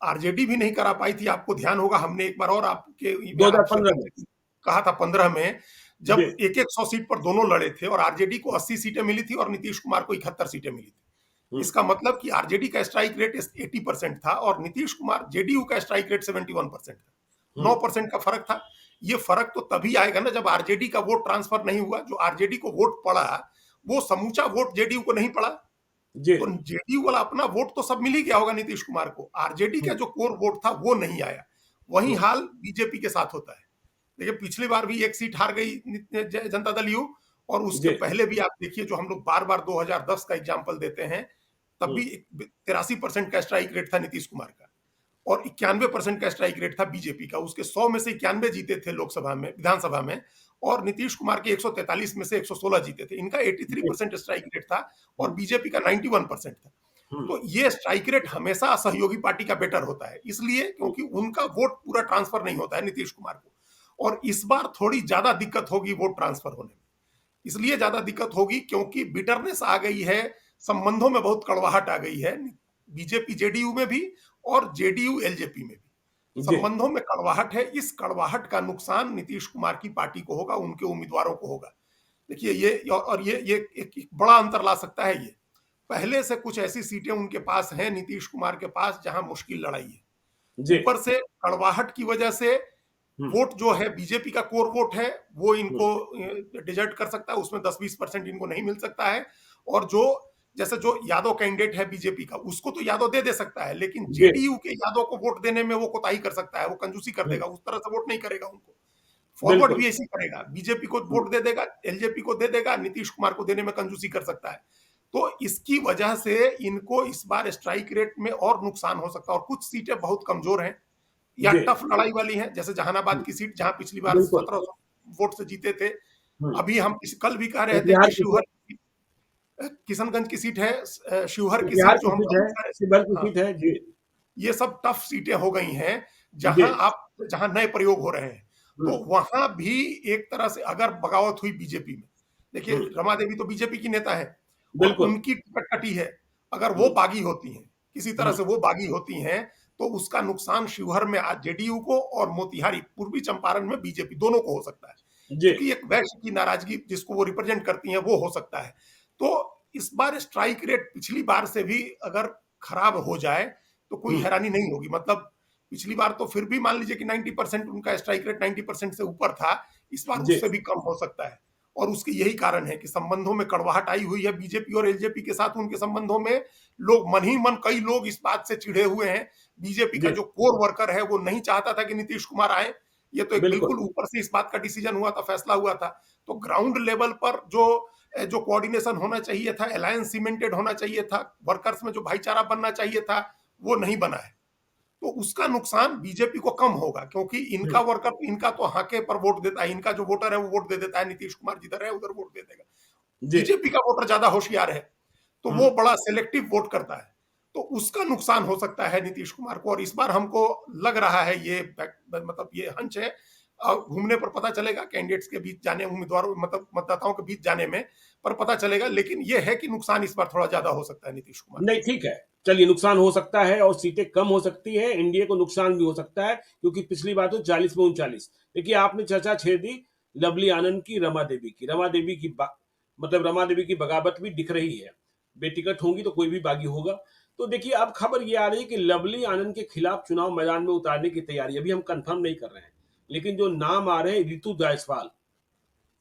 आरजेडी भी नहीं करा पाई थी, आपको ध्यान होगा हमने एक बार और आपके आपसे 2015 में। कहा था 15 में, जी। जब एक एक 100 सीट पर दोनों लड़े थे और आरजेडी को 80 सीटें मिली थी और नीतीश कुमार को 71 सीटें मिली थी। हम्म, इसका मतलब कि आरजेडी का स्ट्राइक रेट 80% था और नीतीश कुमार, जेडीयू का स्ट्राइक रेट 71% था। हम्म, 9% का फर्क था। ये फर्क तो तभी आएगा ना जब आरजेडी का वोट ट्रांसफर नहीं हुआ। जो आरजेडी को वोट पड़ा, वो समूचा वोट जेडीयू को नहीं पड़ा। जी। तो जेडीयू वाला अपना वोट तो सब मिल ही गया होगा नीतीश कुमार को, आरजेडी का हम्म, जो कोर वोट था वो नहीं आया। वही हम्म, हाल बीजेपी के साथ होता है। देखिए पिछली बार भी एक सीट हार गई जनता दल यू, और उसके जी। पहले भी आप देखिए, जो हम लोग बार बार 2010 का एग्जाम्पल देते हैं, तब हम्म, भी 83% का स्ट्राइक रेट था नीतीश कुमार का और 91% का स्ट्राइक रेट था बीजेपी का। उसके 100 में से 91 जीते थे लोकसभा में, विधानसभा में, और नीतीश कुमार के 143 में से 116 जीते थे। इनका जी। 83% स्ट्राइक रेट था और हम्म, बीजेपी का 91% था। हम्म, तो ये स्ट्राइक रेट हमेशा सहयोगी पार्टी का बेटर होता है, इसलिए हम्म, क्योंकि उनका वोट पूरा ट्रांसफर नहीं होता है नीतीश कुमार को। और इस बार थोड़ी ज्यादा दिक्कत होगी वोट ट्रांसफर होने में। इसलिए ज्यादा दिक्कत होगी क्योंकि बिटरनेस आ गई है, संबंधों में बहुत कड़वाहट आ गई है, बीजेपी जेडीयू में भी और जेडीयू एलजेपी में भी जी। संबंधों में कड़वाहट है। इस कड़वाहट का नुकसान नीतीश कुमार की पार्टी को होगा, उनके उम्मीदवारों को होगा। देखिए ये, और ये एक बड़ा अंतर ला सकता है। ये पहले से कुछ ऐसी सीटें उनके पास हैं नीतीश कुमार के पास जहां मुश्किल लड़ाई है। जी। ऊपर से कड़वाहट की वजह से हम्म, वोट जो है बीजेपी का कोर वोट है, वो हम्म, इनको डिजर्ट कर सकता है, उसमें 10-20% इनको नहीं मिल सकता है। और जो, जैसे जो यादव कैंडिडेट है बीजेपी का, उसको तो यादव दे दे सकता है, लेकिन जी। जेडीयू के यादव को वोट देने में वो कोताही कर सकता है, वो कंजूसी कर हम्म, देगा, उस तरह से वोट नहीं करेगा उनको। फॉरवर्ड बिल्कुल। भी ऐसी करेगा, बीजेपी को हम्म, वोट दे देगा, एलजेपी को दे देगा, नीतीश कुमार को देने में कंजूसी कर सकता है। तो इसकी वजह से इनको इस बार स्ट्राइक रेट में और नुकसान हो सकता है, और कुछ सीटें बहुत कमजोर हैं या जी। टफ लड़ाई वाली हैं, जैसे जहानाबाद हम्म, की सीट जहां पिछली बार बिल्कुल। 1700 वोट से जीते थे। हम्म, अभी हम कल भी कह रहे थे कटिहार कि की शिवहर, किशनगंज की सीट है, शिवहर की बिहार सीट जो की हम सीट है, काफी सारे, शिवहर की हाँ, सीट है जी। ये सब टफ सीटें हो गई हैं, जी। जहां नए प्रयोग हो रहे हैं। तो हम्म। वहां भी एक तरह से अगर बगावत हुई बीजेपी में, देखिए हम्म। रमा देवी तो बीजेपी की नेता है और बिल्कुल। उनकी टिकट कटी है। अगर वो हम्म। बागी होती हैं, किसी तरह हम्म। से वो बागी होती हैं, तो उसका नुकसान शिवहर में आज जेडीयू को और मोतिहारी पूर्वी चंपारण में बीजेपी दोनों को हो सकता है, जी। क्योंकि एक वैश्य की नाराजगी जिसको वो रिप्रेजेंट करती हैं वो हो सकता है। तो इस बार स्ट्राइक रेट पिछली बार से भी अगर खराब हो जाए तो कोई हम्म। हैरानी नहीं होगी। मतलब पिछली बार तो फिर भी मान लीजिए कि 90% उनका स्ट्राइक रेट 90% से ऊपर था, इस बार जी। उससे भी कम हो सकता है। और उसके यही कारण है कि संबंधों में कड़वाहट आई हुई है बीजेपी और एलजेपी के साथ। उनके संबंधों में लोग मन ही मन, कई लोग इस बात से चिढ़े हुए हैं। बीजेपी का जी। जो कोर वर्कर है वो नहीं चाहता था कि नीतीश कुमार आए। ये तो एक बिल्कुल। बिल्कुल ऊपर से इस बात का डिसीजन हुआ था, फैसला हुआ था। तो ग्राउंड लेवल पर जो कोऑर्डिनेशन होना चाहिए था, अलायंस सीमेंटेड होना चाहिए था, वर्कर्स में जो भाईचारा बनना चाहिए था, वो नहीं बना है। तो उसका नुकसान बीजेपी को कम होगा, क्योंकि इनका हम्म। वर्कर, इनका तो हाके पर वोट देता है, इनका जो वोटर है वो वोट दे देता है, नीतीश कुमार जिधर है उधर वोट दे देगा। जी। बीजेपी का वोटर ज्यादा होशियार है, तो वो हम्म। बड़ा सिलेक्टिव वोट करता है। तो उसका नुकसान हो सकता है नीतीश कुमार को। और इस बार हमको लग रहा है, ये मतलब ये हंच है, घूमने पर पता चलेगा, कैंडिडेट्स के बीच जाने, उम्मीदवारों मतलब मतदाताओं के बीच जाने में पर पता चलेगा। लेकिन ये है कि नुकसान इस बार थोड़ा ज्यादा हो सकता है नीतीश कुमार नहीं, ठीक है। चलिए, नुकसान हो सकता है और सीटें कम हो सकती है, एनडीए को नुकसान भी हो सकता है, क्योंकि पिछली बार तो 40 में 39। देखिए, आपने चर्चा छेड़ दी लवली आनंद की, रमा देवी की। मतलब रमा देवी की बगावत भी दिख रही है। बेटिकट होंगी तो कोई भी बागी होगा। तो देखिए, अब खबर ये आ रही है कि लवली आनंद के खिलाफ चुनाव मैदान में उतारने की तैयारी, अभी हम कंफर्म नहीं कर रहे हैं, लेकिन जो नाम आ रहे हैं, रितु जायसवाल,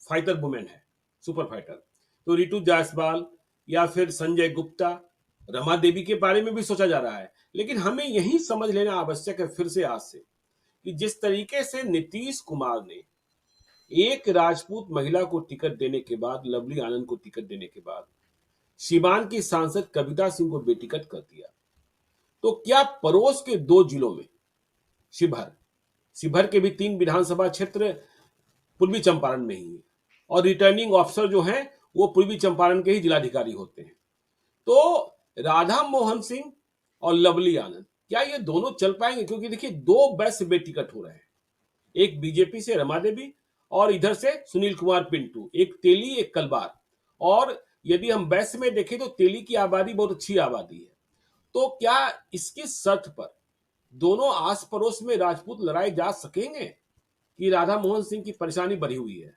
फाइटर वुमेन है, सुपर फाइटर। तो रितु जायसवाल या फिर संजय गुप्ता, रमा देवी के बारे में भी सोचा जा रहा है। लेकिन हमें यही समझ लेना आवश्यक है फिर से आज से, कि जिस तरीके से नीतीश कुमार ने एक राजपूत महिला को टिकट देने के बाद, लवली आनंद को टिकट देने के बाद, सीवान की सांसद कविता सिंह को बेटिकट कर दिया, तो क्या पड़ोस के दो जिलों में, शिवहर शिवहर के भी 3 विधानसभा क्षेत्र पूर्वी चंपारण में ही है, और रिटर्निंग ऑफिसर जो हैं वो पूर्वी चंपारण के ही जिलाधिकारी होते हैं, तो राधा मोहन सिंह और लवली आनंद, क्या ये दोनों चल पाएंगे? क्योंकि देखिए, दो बेस्ट बेटिकट हो रहे हैं, एक बीजेपी से रमा देवी और इधर से सुनील कुमार पिंटू, एक तेली एक कलबार। और यदि हम वैश्य में देखें तो तेली की आबादी बहुत अच्छी आबादी है। तो क्या इसकी शर्त पर दोनों आस पड़ोस में राजपूत लड़ाए जा सकेंगे, कि राधा मोहन सिंह की परेशानी बढ़ी हुई है?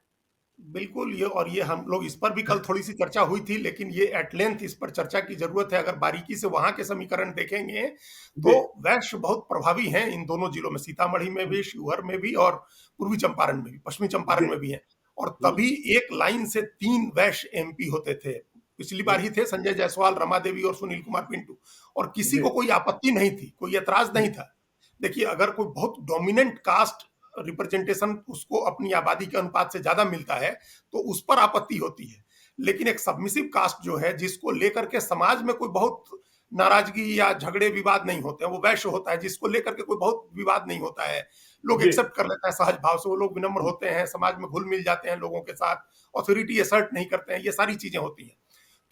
बिल्कुल। ये और ये हम लोग इस पर भी कल थोड़ी सी चर्चा हुई थी, लेकिन ये एट लेंथ इस पर चर्चा की जरूरत है। अगर बारीकी से वहां के समीकरण देखेंगे तो जी। वैश्य बहुत प्रभावी हैं इन दोनों जिलों में, सीतामढ़ी में भी, शिवहर में भी और पूर्वी चंपारण में भी, पश्चिमी जी। चंपारण में भी है। और हम्म। तभी एक लाइन से 3 वैश्य एमपी होते थे। पिछली बार हम्म। ही थे संजय जायसवाल, रमा देवी और सुनील कुमार पिंटू। और किसी जी। को कोई आपत्ति नहीं थी, कोई एतराज नहीं था। देखिए, अगर कोई बहुत डोमिनेंट कास्ट रिप्रेजेंटेशन उसको अपनी आबादी के अनुपात से ज्यादा मिलता है तो उस पर आपत्ति होती है। लेकिन एक सबमिसिव कास्ट जो है, जिसको लेकर के समाज में कोई बहुत नाराजगी या झगड़े विवाद नहीं होते हैं, वो वैश्य होता है जिसको लेकर के कोई बहुत विवाद नहीं होता है, लोग जी। एक्सेप्ट कर लेते हैं सहज भाव से, वो लोग विनम्र होते हैं, समाज में घुल मिल जाते हैं लोगों के साथ, ऑथोरिटी असर्ट नहीं करते हैं, ये सारी चीजें होती हैं।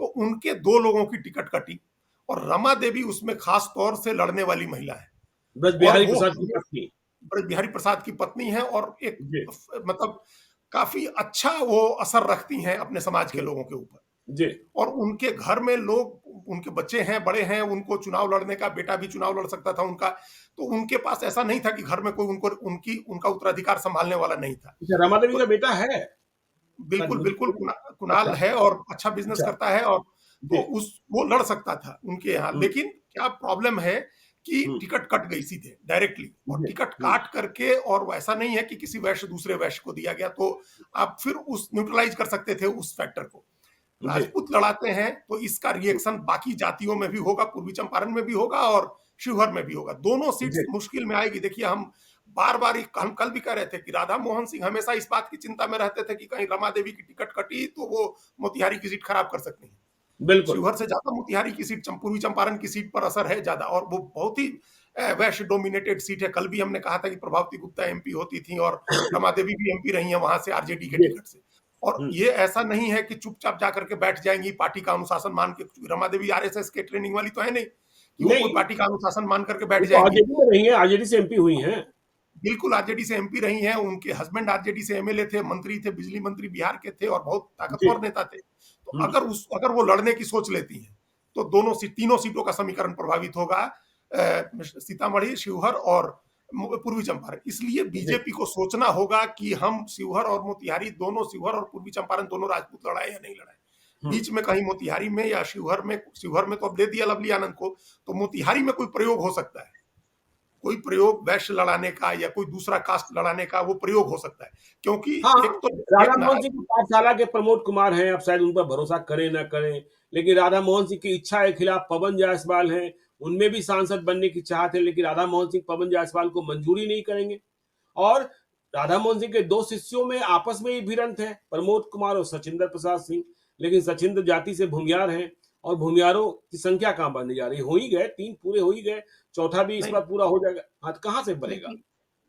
तो उनके 2 लोगों की टिकट कटी और रमा देवी उसमें खास तौर से लड़ने वाली महिला है। ब्रज और बिहारी वो प्रसाद की पत्नी। ब्रज बिहारी प्रसाद की पत्नी है और एक जी। मतलब काफी अच्छा वो असर रखती हैं अपने समाज के जी। लोगों के ऊपर। जी। और उनके घर में लोग, उनके बच्चे हैं, बड़े हैं, उनको चुनाव लड़ने का, बेटा भी चुनाव लड़ सकता था उनका। तो उनके पास ऐसा नहीं था कि घर में कोई उनका उत्तराधिकार संभालने वाला नहीं था। अच्छा, रमा देवी तो का बेटा है? शायद बिल्कुल, मुझे। बिल्कुल, कुणाल अच्छा। है और अच्छा बिज़नेस अच्छा। करता है। और तो जी। उस वो लड़ सकता था उनके यहाँ। हम्म। लेकिन क्या प्रॉब्लम है कि हम्म। टिकट कट गई सीधे डायरेक्टली, और जी। टिकट काट करके, और वो ऐसा नहीं है कि किसी वैश्य दूसरे वैश्य को दिया गया, तो आप फिर उस न्यूट्रलाइज़ कर सकते थे उस फैक्टर को। जी। राजपूत लड़ाते हैं तो इसका रिएक्शन बाकी जातियों में भी होगा, पूर्वी चंपारण में भी होगा और शिवहर में भी होगा। दोनों सीट्स जी। मुश्किल में आएगी। देखिए, हम बार-बार हम कल भी कह रहे थे कि राधा मोहन सिंह हमेशा इस बात की चिंता में रहते थे कि कहीं रमा देवी की टिकट कटी तो वो मोतिहारी की सीट खराब कर सकती हैं। बिल्कुल। शिवहर से ज्यादा मोतिहारी की सीट, पूर्वी चंपारण की सीट पर असर है ज्यादा, और वो बहुत ही वैश्य डोमिनेटेड सीट है। कल भी हमने कहा था कि प्रभावती गुप्ता एमपी होती थी और रमा देवी भी एमपी रही हैं वहां से आरजेडी के जी। टिकट से। और हम्म। ये ऐसा नहीं है कि चुपचाप जाकर के बैठ जाएंगी पार्टी का अनुशासन मान के। रमा देवी आरएसएस के ट्रेनिंग वाली तो है नहीं कि वो कोई नहीं, पार्टी का अनुशासन मान करके बैठ वो तो जाएंगी। आरजेडी में रही है, आरजेडी से एमपी हुई हैं। बिल्कुल आरजेडी से एमपी रही हैं, उनके हस्बैंड आरजेडी से एमएलए थे, मंत्री थे, बिजली मंत्री बिहार के थे और बहुत जी। ताकतवर नेता थे। तो हम्म। अगर वो लड़ने की सोच लेती हैं तो तीनों सीटों का समीकरण प्रभावित होगा, सीतामढ़ी, शिवहर और पूर्वी चंपारण। इसलिए जी। बीजेपी को सोचना होगा कि हम शिवहर और मोतिहारी दोनों, शिवहर और पूर्वी चंपारण दोनों राजपूत लड़ाए या नहीं लड़ाए। हम्म। बीच में कहीं मोतिहारी में या शिवहर में तो अब दे दिया लवली आनंद को, तो मोतिहारी में कोई प्रयोग हो सकता है, कोई प्रयोग वैश्य लड़ाने का या कोई दूसरा कास्ट लड़ाने का वो प्रयोग हो सकता है। क्योंकि हाँ, एक तो राधा एक मोहन सिंह की पाठशाला के प्रमोद कुमार हैं, अब शायद उन पर भरोसा करें ना करें, लेकिन राधा मोहन सिंह की इच्छा के खिलाफ पवन जायसवाल हैं, उनमें भी सांसद बनने की चाहत है, लेकिन राधा मोहन सिंह पवन जायसवाल को मंजूरी नहीं करेंगे। और राधा मोहन सिंह के दो शिष्यों में आपस में ही भिड़ंत है, प्रमोद कुमार और सचिंदर प्रसाद सिंह। लेकिन सचिंद्र जाति से भूमियार हैं और भूमियारों की संख्या कहां बढ़ने जा रही है, हो ही गए, तीन पूरे हो ही गए, चौथा भी इस नहीं, बार पूरा हो जाएगा, हाँ तो कहां से बनेगा। लेकिन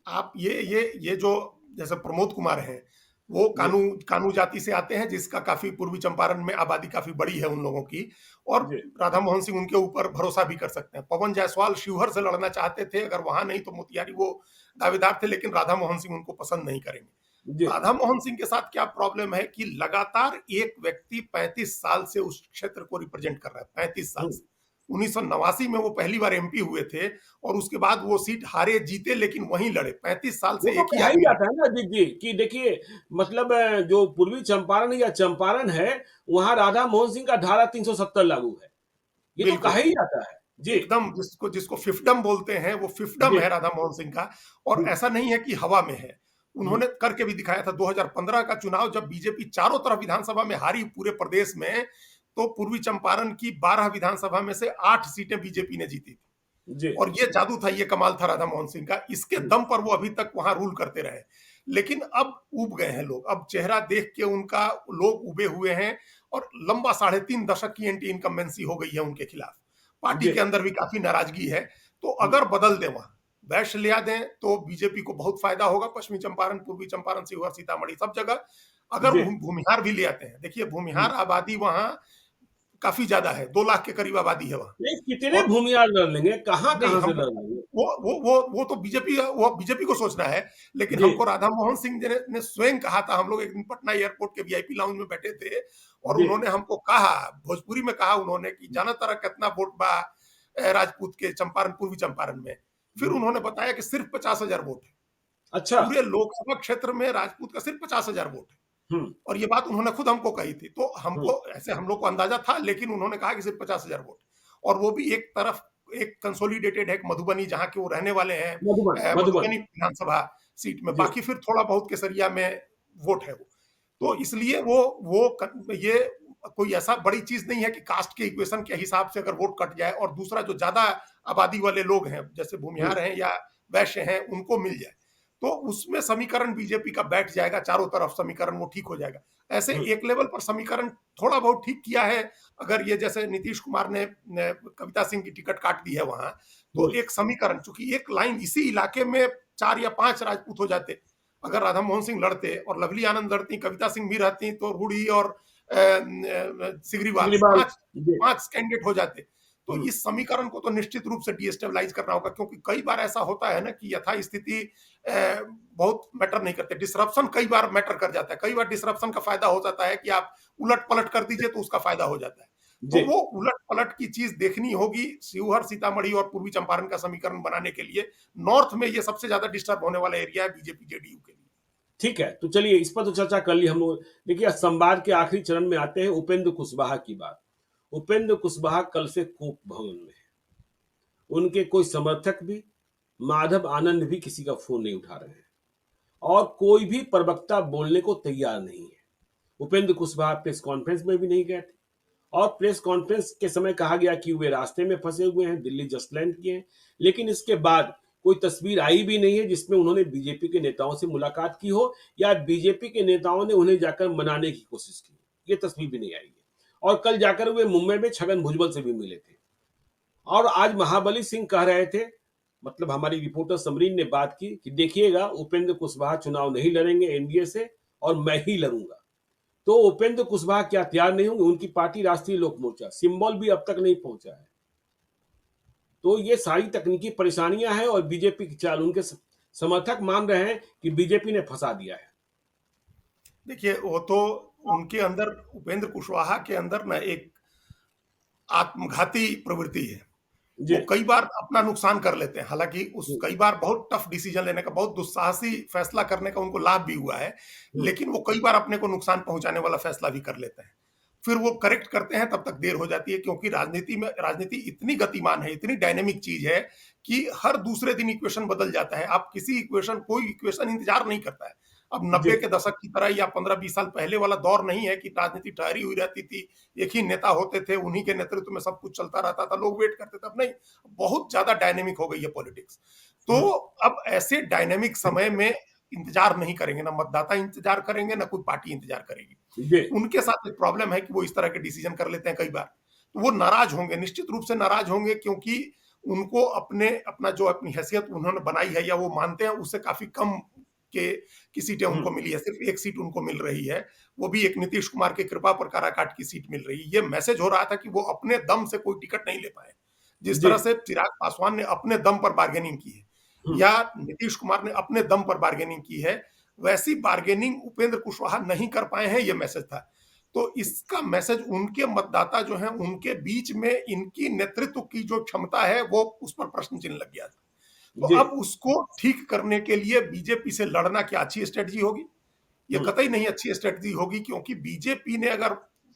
आप ये जो जैसे प्रमोद कुमार हैं, वो जी। कानू जाति से आते हैं, जिसका काफी पूर्वी चंपारण में आबादी काफी बड़ी है उन लोगों की, और जी। राधा मोहन सिंह उनके ऊपर भरोसा भी कर सकते हैं। पवन जायसवाल शिवहर से लड़ना चाहते थे, अगर वहां नहीं तो मोतिहारी वो दावेदार थे, लेकिन राधा मोहन सिंह उनको पसंद नहीं करेंगे। जी। राधा मोहन सिंह के साथ क्या प्रॉब्लम है कि लगातार एक व्यक्ति 35 साल से उस क्षेत्र को रिप्रेजेंट कर रहा है, 35 साल हम्म। से। 1989 में वो पहली बार एमपी हुए थे और उसके बाद वो सीट हारे जीते, लेकिन वहीं लड़े। 35 साल वो से तो एक ही कहा ही आदमी जाता लड़ा। है ना अजीत जी कि देखिए, मतलब जो पूर्वी चंपारण या चंपारण है, वहां राधा मोहन सिंह का धारा 370 लागू है, ये तो कहा बिल्कुल, ही जाता है। जी। एकदम जिसको जिसको फिफ्डम बोलते हैं, वो फिफ्डम जी। है राधा मोहन सिंह का। और हम्म। ऐसा नहीं है कि हवा में है, हम्म। उन्होंने करके भी दिखाया था। 2015 का चुनाव जब बीजेपी चारों तरफ विधानसभा में हारी पूरे प्रदेश में, तो पूर्वी चंपारण की 12 विधानसभा में से 8 सीटें बीजेपी ने जीती थी। जी। और ये जादू था, ये कमाल था राधा मोहन सिंह का, इसके हम्म। दम पर वो अभी तक वहां रूल करते रहे। लेकिन अब उब गए हैं लोग, अब चेहरा देख के उनका लोग उबे हुए हैं, और लंबा 3.5 दशक की एंटी इनकम्बेंसी हो गई है उनके खिलाफ। पार्टी जी। के अंदर भी काफी नाराजगी है। तो हम्म। अगर बदल दें वहां, वैश्य लिया दें, तो बीजेपी को बहुत फायदा होगा। पश्चिमी चंपारण, पूर्वी चंपारण, शिवहर, सीतामढ़ी, सब जगह। अगर जी। भूमिहार भी ले आते हैं, देखिए हम्म। भूमिहार आबादी वहां काफी ज्यादा है, 2 लाख के करीब आबादी है वहां। नहीं, कितने और भूमियार लड़ लेंगे, कहां नहीं, कहां से हमको लड़ लेंगे। वो तो बीजेपी को सोचना है। लेकिन जी। हमको राधा मोहन सिंह जी ने स्वयं कहा था, हम लोग एक दिन पटना एयरपोर्ट के वीआईपी लाउंज में बैठे थे, और जी। उन्होंने हमको कहा, भोजपुरी में कहा उन्होंने, कि जाना तारा कितना वोट बा राजपूत के चंपारण, पूर्वी चंपारण में। फिर हम्म। उन्होंने बताया कि सिर्फ 50,000 वोट है, अच्छा। पूरे लोकसभा क्षेत्र में राजपूत का सिर्फ 50,000 वोट है। हम्म। और ये बात उन्होंने खुद हमको कही थी। तो हम्म। हमको ऐसे, हम लोग को अंदाजा था, लेकिन उन्होंने कहा कि सिर्फ 50,000 वोट। और वो भी एक तरफ, एक कंसोलिडेटेड है मधुबनी, जहां के वो रहने वाले हैं, मधुबन, मधुबन। मधुबनी विधानसभा सीट में। जी। बाकी फिर थोड़ा बहुत केसरिया में वोट है वो। तो हम्म। इसलिए ये कोई ऐसा बड़ी चीज नहीं है कि कास्ट के इक्वेशन के हिसाब से अगर वोट कट जाए और दूसरा जो ज्यादा आबादी वाले लोग हैं, जैसे हम्म। भूमिहार हैं या वैश्य हैं, उनको मिल जाए, तो उसमें समीकरण बीजेपी का बैठ जाएगा, चारों तरफ समीकरण वो ठीक हो जाएगा। ऐसे हम्म। एक लेवल पर समीकरण थोड़ा बहुत ठीक किया है। अगर ये जैसे नीतीश कुमार ने कविता सिंह की टिकट काट दी है वहां, तो हम्म। एक समीकरण, चूंकि एक लाइन इसी इलाके में 4 या 5 राजपूत हो जाते, अगर राधा मोहन सिंह लड़ते और लवली आनंद लड़ती, कविता सिंह भी रहती, तो रूढ़ी और सिगरीवाल केजरीवाल। पांच जी। 5 कैंडिडेट हो जाते। तो हम्म। इस समीकरण को तो निश्चित रूप से डीस्टेबलाइज करना होगा, क्योंकि कई बार ऐसा होता है ना कि यथा स्थिति बहुत मैटर नहीं करते, डिसरप्शन कई बार मैटर कर जाता है। कई बार डिसरप्शन का फायदा हो जाता है कि आप उलट पलट कर दीजिए, तो उसका फायदा हो जाता है। तो जी। वो उलट पलट की चीज देखनी होगी शिवहर, सीतामढ़ी और पूर्वी चंपारण का समीकरण बनाने के लिए। नॉर्थ में ये सबसे ज्यादा डिस्टर्ब होने वाला एरिया है बीजेपी जेडीयू के लिए। ठीक है, तो चलिए इस पर तो चर्चा कर ली हम लोग। देखिए, संवाद के आखिरी चरण में आते हैं उपेंद्र कुशवाहा की बात। उपेंद्र कुशवाहा कल से कोक भवन में है, उनके कोई समर्थक भी, माधव आनंद भी किसी का फोन नहीं उठा रहे हैं, और कोई भी प्रवक्ता बोलने को तैयार नहीं है। उपेंद्र कुशवाहा प्रेस कॉन्फ्रेंस में भी नहीं गए थे, और प्रेस कॉन्फ्रेंस के समय कहा गया कि वे रास्ते में फंसे हुए हैं, दिल्ली जस्ट लैंड किए हैं, लेकिन इसके बाद कोई तस्वीर आई भी नहीं है जिसमें उन्होंने बीजेपी के नेताओं से मुलाकात की हो या बीजेपी के नेताओं ने उन्हें जाकर मनाने की कोशिश की। ये तस्वीर भी नहीं आई है। और कल जाकर वे मुंबई में छगन भुजबल से भी मिले थे, और आज महाबली सिंह कह रहे थे, मतलब हमारी रिपोर्टर समरीन ने बात की कि देखिएगा, उपेंद्र कुशवाहा चुनाव नहीं लड़ेंगे एनडीए से, और मैं ही लड़ूंगा। तो उपेंद्र कुशवाहा क्या तैयार नहीं होंगे? उनकी पार्टी राष्ट्रीय लोक मोर्चा सिंबल भी अब तक नहीं पहुंचा है। तो ये सारी तकनीकी परेशानियां हैं और बीजेपी की चाल। उनके समर्थक मान रहे हैं कि बीजेपी ने फंसा दिया है। देखिए, वो तो उनके अंदर, उपेंद्र कुशवाहा के अंदर ना एक आत्मघाती प्रवृत्ति है। जी। वो कई बार अपना नुकसान कर लेते हैं। हालाँकि उस हम्म, कई बार बहुत टफ डिसीजन लेने का, बहुत दुस्साहसी फैसला करने का उनको लाभ भी हुआ है। हम्म, लेकिन वो कई बार अपने को नुकसान पहुँचाने वाला फैसला भी कर लेते हैं। फिर वो करेक्ट करते हैं, तब तक देर हो जाती है, क्योंकि राजनीति इतनी गतिमान है, इतनी डायनामिक चीज़ है कि हर दूसरे दिन इक्वेशन बदल जाता है। आप कोई इक्वेशन इंतज़ार नहीं करता है। अब जी। 90 के दशक की तरह या 15-20 साल पहले वाला दौर नहीं है कि राजनीति ठहरी हुई रहती थी, एक ही नेता होते थे, उन्हीं के नेतृत्व में सब कुछ चलता रहता था, लोग वेट करते थे। अब नहीं, बहुत ज़्यादा डायनामिक हो गई है पॉलिटिक्स। तो हम्म, अब ऐसे डायनामिक समय में इंतज़ार नहीं करेंगे, ना मतदाता इंतज़ार करेंगे, ना कोई पार्टी इंतज़ार करेगी। जी। उनके साथ एक प्रॉब्लम है कि वो इस तरह के डिसीजन कर लेते हैं कई बार। तो वो नाराज़ होंगे, निश्चित रूप से नाराज़ होंगे, क्योंकि उनको अपनी हैसियत उन्होंने बनाई है या वो मानते हैं, उससे काफ़ी कम के की सीटें हम्म, उनको मिली है। सिर्फ़ 1 सीट उनको मिल रही है, वो भी एक नीतीश कुमार की कृपा पर काराकाट की सीट मिल रही है। ये मैसेज हो रहा था कि वो अपने दम से कोई टिकट नहीं ले पाए। जिस जी। तरह से चिराग पासवान ने अपने दम पर बार्गेनिंग की है, हम्म, या नीतीश कुमार ने अपने दम पर बार्गेनिंग की है, वैसी बार्गेनिंग उपेंद्र कुशवाहा नहीं कर पाए हैं, ये मैसेज था। तो इसका मैसेज उनके मतदाता जो हैं, उनके बीच में इनकी नेतृत्व की जो क्षमता है, वो उस पर प्रश्न चिन्ह लग गया था। तो जी। अब उसको ठीक करने के लिए बीजेपी से लड़ना क्या अच्छी स्ट्रेटजी होगी? ये हम्म, कतई नहीं अच्छी स्ट्रेटजी होगी, क्योंकि बीजेपी ने अगर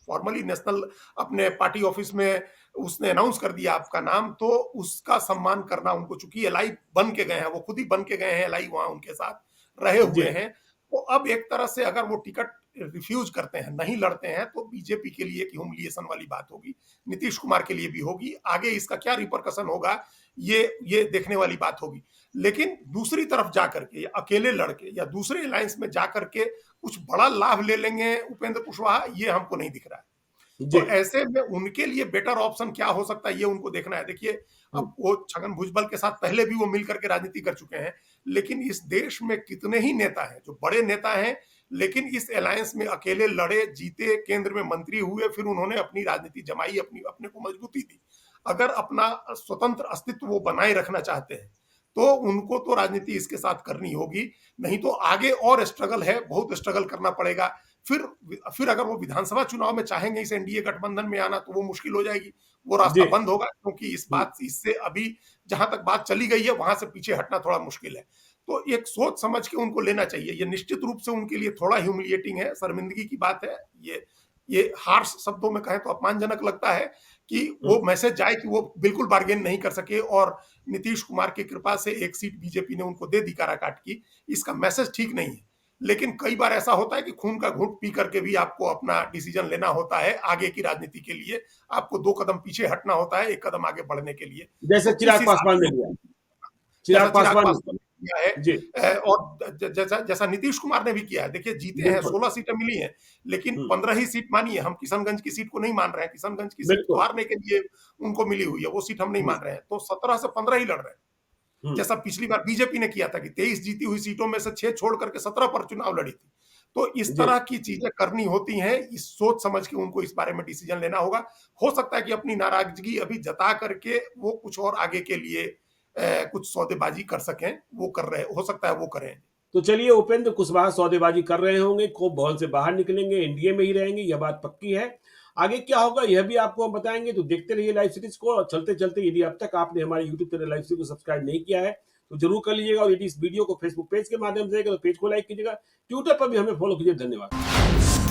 फॉर्मली नेशनल अपने पार्टी ऑफिस में उसने अनाउंस कर दिया आपका नाम, तो उसका सम्मान करना उनको, चूंकि एलआई बन के गए हैं, वो खुद ही बन के गए हैं, एलआई वहां उनके साथ रहे जी। हुए हैं। तो अब एक तरह से अगर वो टिकट रिफ्यूज करते हैं, नहीं लड़ते हैं, तो बीजेपी के लिए एक ह्यूमिलिएशन वाली बात होगी, नीतीश कुमार के लिए भी होगी। आगे इसका क्या रिपरकशन होगा, ये देखने वाली बात होगी। लेकिन दूसरी तरफ जाकर के, या अकेले लड़के, या दूसरे अलायंस में जाकर के कुछ बड़ा लाभ ले लेंगे उपेंद्र कुशवाहा, ये हमको नहीं दिख रहा है। जी। तो ऐसे में उनके लिए बेटर ऑप्शन क्या हो सकता है, ये उनको देखना है। देखिए, हम्म, अब वो छगन भुजबल के साथ पहले भी वो मिल करके राजनीति कर चुके हैं, लेकिन इस देश में कितने ही नेता हैं जो बड़े नेता हैं, लेकिन इस अलायंस में अकेले लड़े, जीते, केंद्र में मंत्री हुए, फिर उन्होंने अपनी राजनीति जमाई, अपने को मजबूती दी। अगर अपना स्वतंत्र अस्तित्व वो बनाए रखना चाहते हैं, तो उनको तो राजनीति इसके साथ करनी होगी, नहीं तो आगे और स्ट्रगल है, बहुत स्ट्रगल करना पड़ेगा। फिर अगर वो विधानसभा चुनाव में चाहेंगे इस एनडीए गठबंधन में आना, तो वो मुश्किल हो जाएगी, वो जी। रास्ता बंद होगा, क्योंकि हम्म, इससे अभी जहां तक बात चली गई है, वहां से पीछे हटना थोड़ा मुश्किल है। तो एक सोच समझ के उनको लेना चाहिए। ये निश्चित रूप से उनके लिए थोड़ा ह्यूमिलिएटिंग है, शर्मिंदगी की बात है। ये हार्श शब्दों में कहें तो अपमानजनक लगता है कि हम्म, वो मैसेज जाए कि वो बिल्कुल बार्गेन नहीं कर सके, और नीतीश कुमार की कृपा से एक सीट बीजेपी ने उनको दे दी काराकाट की। इसका मैसेज ठीक नहीं है। लेकिन कई बार ऐसा होता है कि खून का घूंट पी करके भी आपको अपना डिसीजन लेना होता है आगे की राजनीति के लिए। आपको 2 कदम पीछे हटना होता है, 1 कदम आगे बढ़ने के लिए। जैसे तो उस चिराग हिसाब पासवान ने से, लिया। जैसा चिराग चिराग पासवान। पासवान ने किया है, जी। और जैसा जैसा नीतीश कुमार ने भी किया है। देखिए, जीते हैं, बिल्कुल। 16 सीटें मिली हैं, लेकिन हम्म, 15 ही सीट मानी है। हम किशनगंज की सीट को नहीं मान रहे हैं। किशनगंज की सीट तो बिल्कुल। हारने के लिए उनको मिली हुई है, वो सीट हम नहीं हम्म, मान रहे हैं। तो 17 से 15 ही लड़ रहे हैं। हम्म, जैसा पिछली बार बीजेपी ने किया था कि 23 जीती हुई सीटों में से 6 छोड़ करके 17 पर चुनाव लड़ी थी। तो इस जी। तरह की चीजें करनी होती हैं, इस सोच समझ के उनको इस बारे में डिसीजन लेना होगा। हो सकता है कि अपनी नाराजगी अभी जता करके वो कुछ और आगे के लिए कुछ सौदेबाजी कर सकें, वो कर रहे, हो सकता है वो करें। तो चलिए, उपेंद्र कुशवाहा सौदेबाजी कर रहे होंगे, कोप भवन से बाहर निकलेंगे, एनडीए में ही रहेंगे, यह बात पक्की है। आगे क्या होगा यह भी आपको हम बताएंगे, तो देखते रहिए लाइव सीरीज को। और चलते चलते, यदि अब तक आपने हमारे यूट्यूब चैनल लाइव सीरीज को सब्सक्राइब नहीं किया है, तो जरूर कर लीजिएगा। और यदि इस वीडियो को फेसबुक पेज के माध्यम से देखें, तो पेज को लाइक कीजिएगा। ट्विटर पर भी हमें फॉलो कीजिए। धन्यवाद।